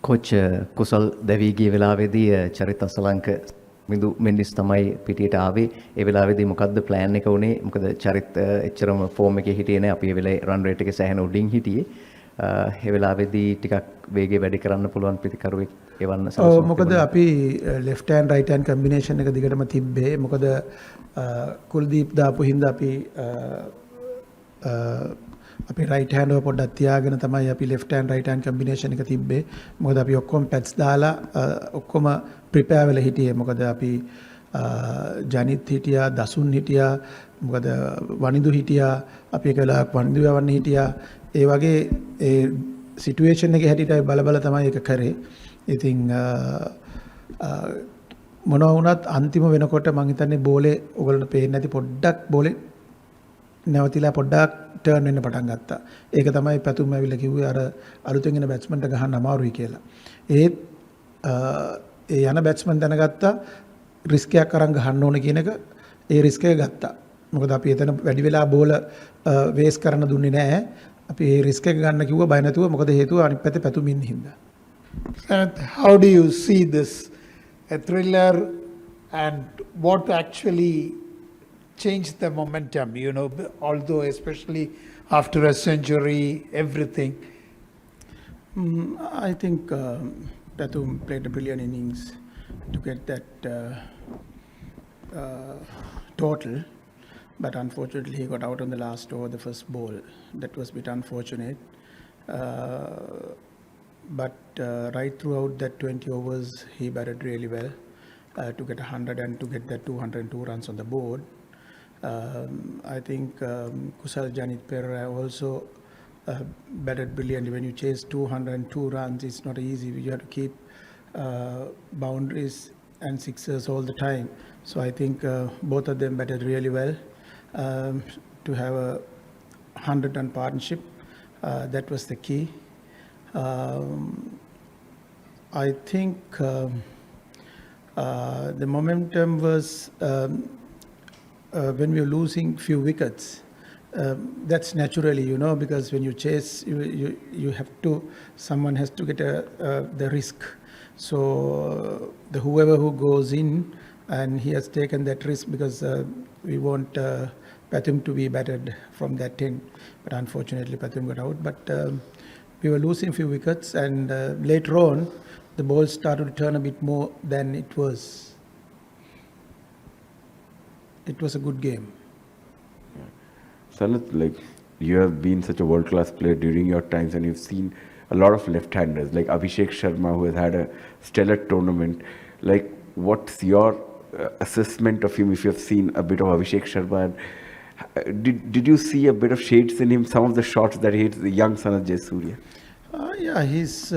Coach කුසල් දැවී ගිය වෙලාවේදී චරිත අසලංක මිදු මෙන්ඩිස් තමයි පිටියට ආවේ. ඒ වෙලාවේදී මොකද්ද ප්ලෑන් එක උනේ? මොකද චරිත එච්චරම ෆෝම් එකේ හිටියේ නැහැ. අපි ඒ වෙලාවේ රන් රේට් එකේ සෑහෙන උඩින් හිටියේ. ඒ වෙලාවේදී ටිකක් වේගය වැඩි කරන්න පුළුවන් පිටිකරුවෙක් එවන්න සලසුමක්. මොකද අපි left hand right hand combination එක දිගටම තිබ්බේ. මොකද කුල්දීප් දාපු හින්දා අපි right hand එක පොඩ්ඩක් තියාගෙන තමයි අපි left hand right hand combination එක තිබ්බේ. මොකද අපි ඔක්කොම pads දාලා ඔක්කොම prepare වෙලා හිටියේ. මොකද අපි ජනිත් හිටියා, දසුන් හිටියා, මොකද වනිදු හිටියා, අපි එක වෙලාවක් වනිදු යවන්න හිටියා. ඒ වගේ ඒ සිටුේෂන් එකේ හැටියට බල තමයි ඒක කරේ. ඉතින් මොනවා වුණත් අන්තිම වෙනකොට මම හිතන්නේ බෝලේ ඔයගොල්ලන්ට පේන්නේ නැති පොඩ්ඩක් බෝලේ නැවතිලා පොඩ්ඩක් ටර්න් වෙන්න පටන් ගත්තා. ඒක තමයි පැතුම් ඇවිල්ලා කිව්වේ අර අලුතෙන් එන බැට්ස්මන්ට ගහන්න අමාරුයි කියලා. ඒත් ඒ යන බැට්ස්මන් දැනගත්තා රිස්ක් එකක් අරන් ගහන්න ඕන කියන එක. ඒ රිස්ක් එක ගත්තා. මොකද අපි එතන වැඩි වෙලා බෝල වේස් කරන්න දුන්නේ නැහැ. අපි ඒ රිස්ක් එක ගන්න කිව්වා බය නැතුව. මොකද හේතුව අනිත් පැත්තේ පැතුම් ඉන්න හින්දා. How do you see this a thriller and what actually changed the momentum, although especially after a century, everything? I think Tatum played a brilliant innings to get that total, but unfortunately he got out on the last over, the first ball. That was a bit unfortunate. But right throughout that 20 overs, he batted really well to get 100 and to get that 202 runs on the board. I think Kusal Janit Pereira also batted brilliantly. When you chase 202 runs, it's not easy. You have to keep boundaries and sixers all the time. So I think both of them batted really well. To have a 100-run partnership, that was the key. I think the momentum was when we were losing few wickets. That's naturally, because when you chase, you have to, someone has to get the risk. So whoever who goes in, and he has taken that risk because we want Pathum to be batted from that end. But unfortunately, Pathum got out. But we were losing few wickets, and later on, the ball started to turn a bit more than it was. It was a good game. Sanat, like you have been such a world-class player during your times, and you've seen a lot of left-handers like Abhishek Sharma, who has had a stellar tournament. Like, what's your assessment of him? If you have seen a bit of Abhishek Sharma, and did you see a bit of shades in him? Some of the shots that he hits, the young Sanat Jayasuriya. Yeah, he's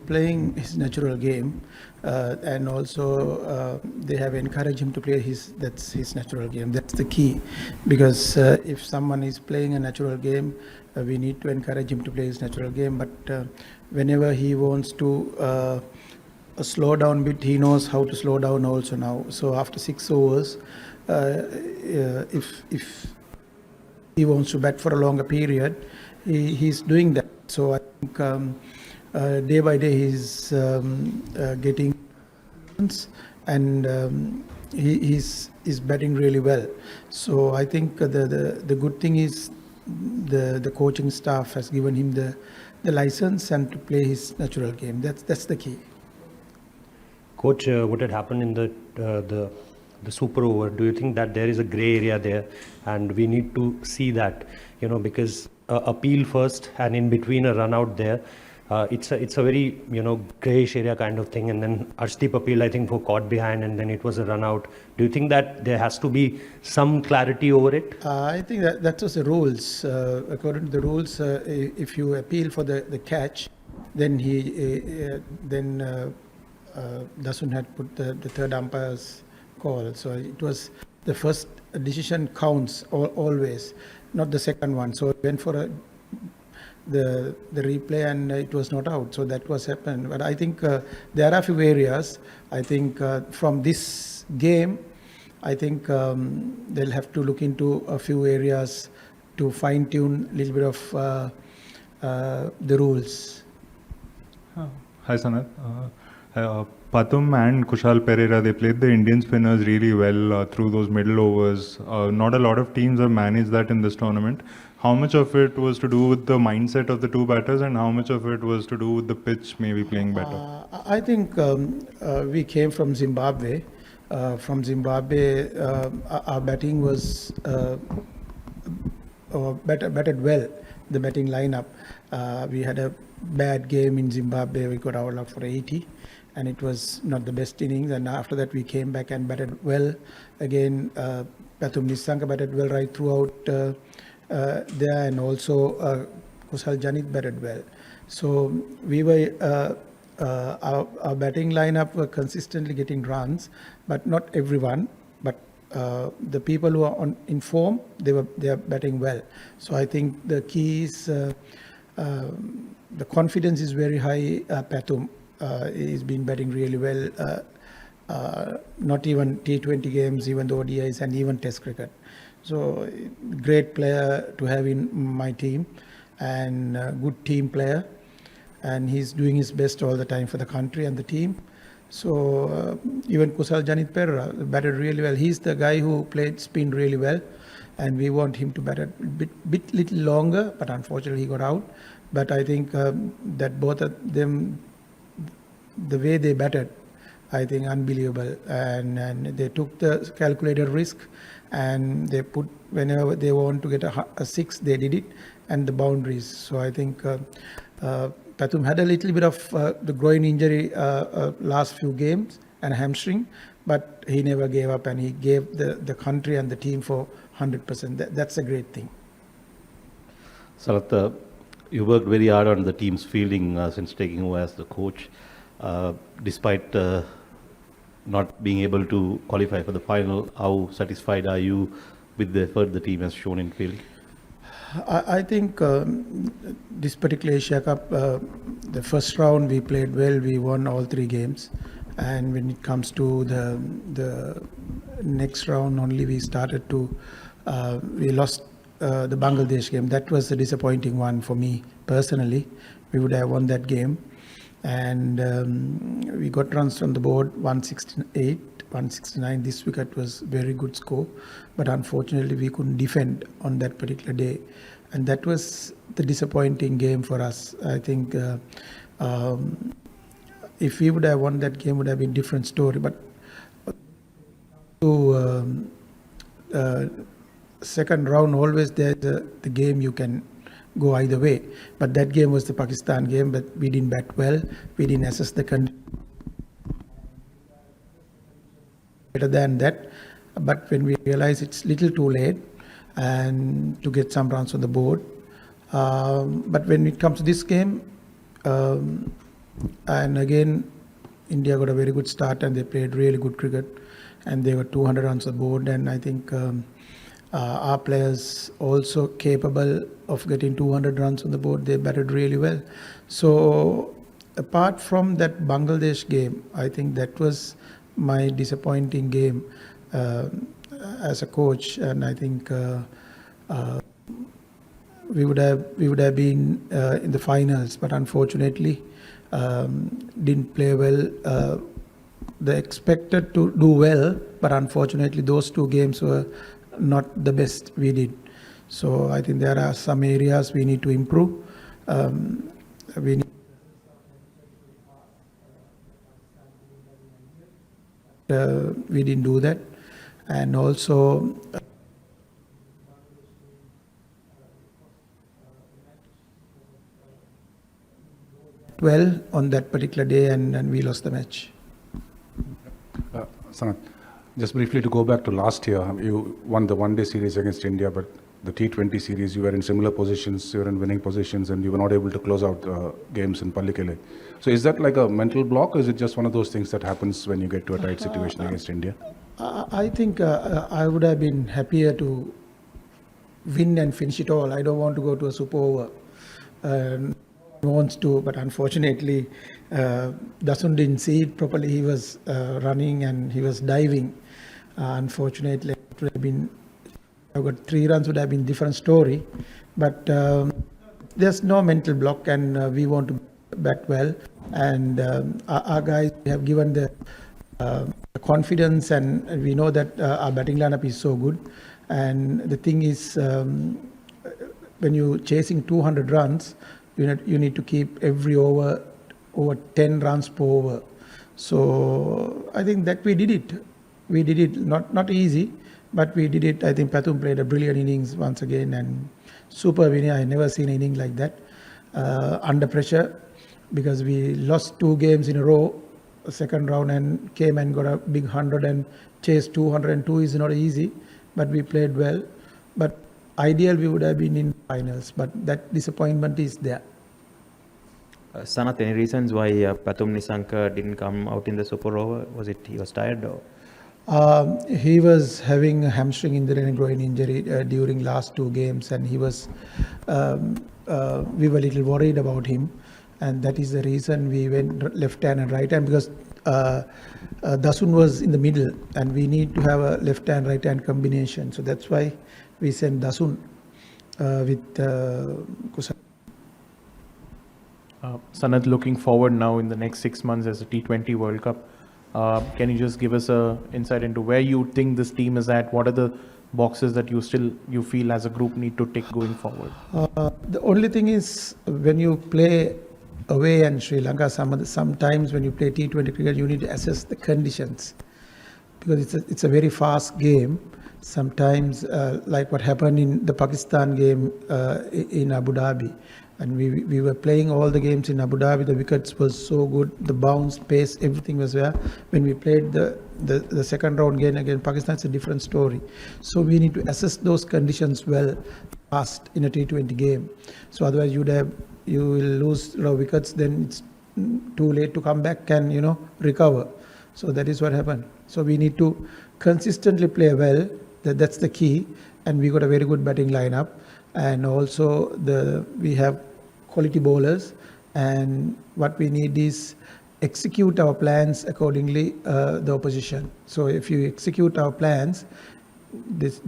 playing his natural game, and also they have encouraged him to play that's his natural game. That's the key, because if someone is playing a natural game, we need to encourage him to play his natural game. But whenever he wants to slow down a bit, he knows how to slow down also now. So after 6 overs, if he wants to bat for a longer period, he's doing that. So I think day by day he's getting and he's batting really well. So I think the good thing is the coaching staff has given him the license and to play his natural game. That's the key. Coach, what had happened in the super over? Do you think that there is a grey area there, and we need to see that, because appeal first and in between a run out there, it's a very greyish area kind of thing, and then Arshdeep appealed, I think, for caught behind, and then it was a run out. Do you think that there has to be some clarity over it? I think that was the rules. According to the rules, if you appeal for the catch, then Dasun had put the third umpire's call. So it was the first decision counts always, not the second one. So it went for the replay, and it was not out. So that was happened. But I think there are a few areas. I think from this game, I think they'll have to look into a few areas to fine tune a little bit of the rules. Hi, Sanath. Patum and Kushal Pereira, they played the Indian spinners really well through those middle overs. Not a lot of teams have managed that in this tournament. How much of it was to do with the mindset of the two batters, and how much of it was to do with the pitch maybe playing better? I think we came from Zimbabwe. Our batting was batted well, the batting lineup. We had a bad game in Zimbabwe. We got out for 80, and it was not the best innings. And after that, we came back and batted well. Again, Pathum Nissanka batted well right throughout there, and also Kusal Janit batted well. So we were our batting lineup were consistently getting runs, but not everyone. But the people who are in form, they are batting well. So I think the key is the confidence is very high. Pathum he's been batting really well. Not even T20 games, even the ODIs and even Test cricket. So great player to have in my team, and good team player, and he's doing his best all the time for the country and the team. So even Kusal Janit Pereira batted really well. He's the guy who played spin really well, and we want him to bat a bit little longer, but unfortunately he got out. But I think that both of them, the way they batted, I think unbelievable, and they took the calculated risk, and they put whenever they want to get a six, they did it, and the boundaries. So I think Pathum had a little bit of the groin injury last few games and hamstring, but he never gave up, and he gave the country and the team for 100%. That's a great thing. Sarath, you worked very hard on the team's fielding since taking over as the coach. Despite not being able to qualify for the final, how satisfied are you with the effort the team has shown in fielding? I think this particular Asia Cup, the first round we played well. We won all 3 games, and when it comes to the next round, only we started to we lost the Bangladesh game. That was a disappointing one for me personally. We would have won that game, and we got runs on the board 168, 169. This wicket was very good score, but unfortunately we couldn't defend on that particular day, and that was the disappointing game for us. I think if we would have won that game, would have been different story. But to second round, always there's the game you can go either way. But that game was the Pakistan game, but we didn't bat well. We didn't assess the condition better than that. But when we realized it's little too late and to get some runs on the board. But when it comes to this game, and again, India got a very good start and they played really good cricket, and they got 200 runs on the board. And I think our players also capable of getting 200 runs on the board. They batted really well. So apart from that Bangladesh game, I think that was my disappointing game as a coach, and I think we would have been in the finals, but unfortunately didn't play well. They expected to do well, but unfortunately those 2 games were not the best we did. So I think there are some areas we need to improve. We didn't do that, and also well on that particular day, and we lost the match. Sanath, just briefly to go back to last year, you won the one-day series against India, but the T20 series, you were in similar positions, you were in winning positions, and you were not able to close out games in Pallikele. So is that like a mental block, or is it just one of those things that happens when you get to a tight situation against India? I think I would have been happier to win and finish it all. I don't want to go to a super over. Wants to, but unfortunately Dasun didn't see it properly. He was running and he was diving. Unfortunately, it would have been, I got 3 runs, would have been different story. But there's no mental block, and we want to back well, and our guys have given the confidence, and we know that our batting lineup is so good. And the thing is, when you're chasing 200 runs, you need to keep every over 10 runs per over. So I think that we did it. We did it, not easy, but we did it. I think Pathum played a brilliant innings once again, and super winning. I never seen an inning like that under pressure, because we lost 2 games in a row, second round, and came and got a big 100 and chased 202 is not easy, but we played well. But ideal we would have been in finals, but that disappointment is there. Sanath, any reasons why Pathum Nisanka didn't come out in the super over? Was it he was tired or? He was having a hamstring injury and groin injury during last 2 games, and he was. We were a little worried about him, and that is the reason we went left hand and right hand, because Dasun was in the middle, and we need to have a left hand right hand combination. So that's why we sent Dasun with Kusal. Sanath, looking forward now in the next 6 months as a T20 World Cup, can you just give us a insight into where you think this team is at? What are the boxes that you feel as a group need to tick going forward? The only thing is, when you play away in Sri Lanka, sometimes when you play T20 cricket, you need to assess the conditions, because it's a very fast game. Sometimes, like what happened in the Pakistan game in Abu Dhabi, and we were playing all the games in Abu Dhabi. The wickets was so good, the bounce, pace, everything was there. When we played the second round game against Pakistan, it's a different story. So we need to assess those conditions well fast in a T20 game. So otherwise you will lose a lot of wickets, then it's too late to come back and recover. So that is what happened. So we need to consistently play well. That's the key. And we got a very good batting lineup, and also we have quality bowlers, and what we need is execute our plans accordingly, the opposition. So if you execute our plans, this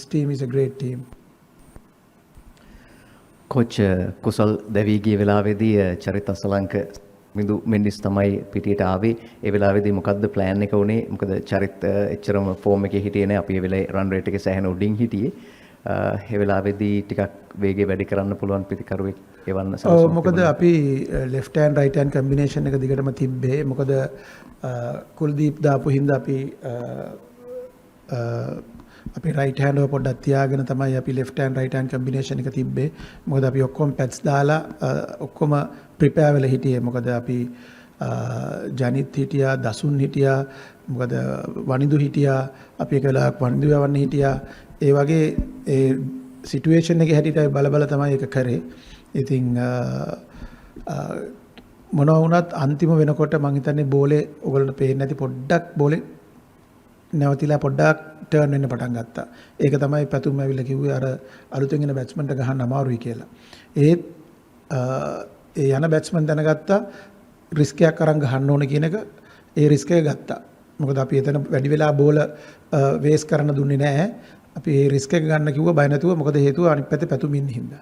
team is a great team. Coach කුසල් දැවී ගිය වෙලාවේදී චරිත අසලංක මිදු මෙන්ඩිස් තමයි පිටියට ආවේ. ඒ වෙලාවේදී මොකද්ද plan එක උනේ? මොකද චරිත එච්චරම ෆෝම් එකේ හිටියේ නැහැ. අපි ඒ වෙලාවේ රන් රේට් එකේ සෑහෙන උඩින් හිටියේ. ඒ වෙලාවේදී ටිකක් වේගය වැඩි කරන්න පුළුවන් පිටිකරුවෙක් එවන්න සලසුම්. මොකද අපි left hand right hand combination එක දිගටම තිබ්බේ. මොකද කුල්දීප් දාපු හින්දා අපි right hand එක පොඩ්ඩක් තියාගෙන තමයි අපි left hand right hand combination එක තිබ්බේ. මොකද අපි ඔක්කොම pads දාලා ඔක්කොම prepare වෙලා හිටියේ. මොකද අපි ජනිත් හිටියා, දසුන් හිටියා, මොකද වනිදු හිටියා, අපි එක වෙලාවක් වනිදු යවන්න හිටියා. ඒ වගේ ඒ සිටුේෂන් එකේ හැටියට බල තමයි ඒක කරේ. ඉතින් මොනවා වුණත් අන්තිම වෙනකොට මම හිතන්නේ බෝලේ ඔයගොල්ලන්ට පේන්නේ නැති පොඩ්ඩක් බෝලේ නැවතිලා පොඩ්ඩක් ටර්න් වෙන්න පටන් ගත්තා. ඒක තමයි පැතුම් ඇවිල්ලා කිව්වේ අර අලුතෙන් එන බැට්ස්මන්ට ගහන්න අමාරුයි කියලා. ඒ යන බැට්ස්මන් දැනගත්තා රිස්ක් එකක් අරන් ගහන්න ඕන කියන එක. ඒ රිස්ක් එක ගත්තා. මොකද අපි එතන වැඩි වෙලා බෝල වේස් කරන්න දුන්නේ නැහැ. අපි ඒ රිස්ක් එක ගන්න කිව්වා බය නැතුව. මොකද හේතුව අනිත් පැත්තේ පැතුම් ඉන්න හින්දා.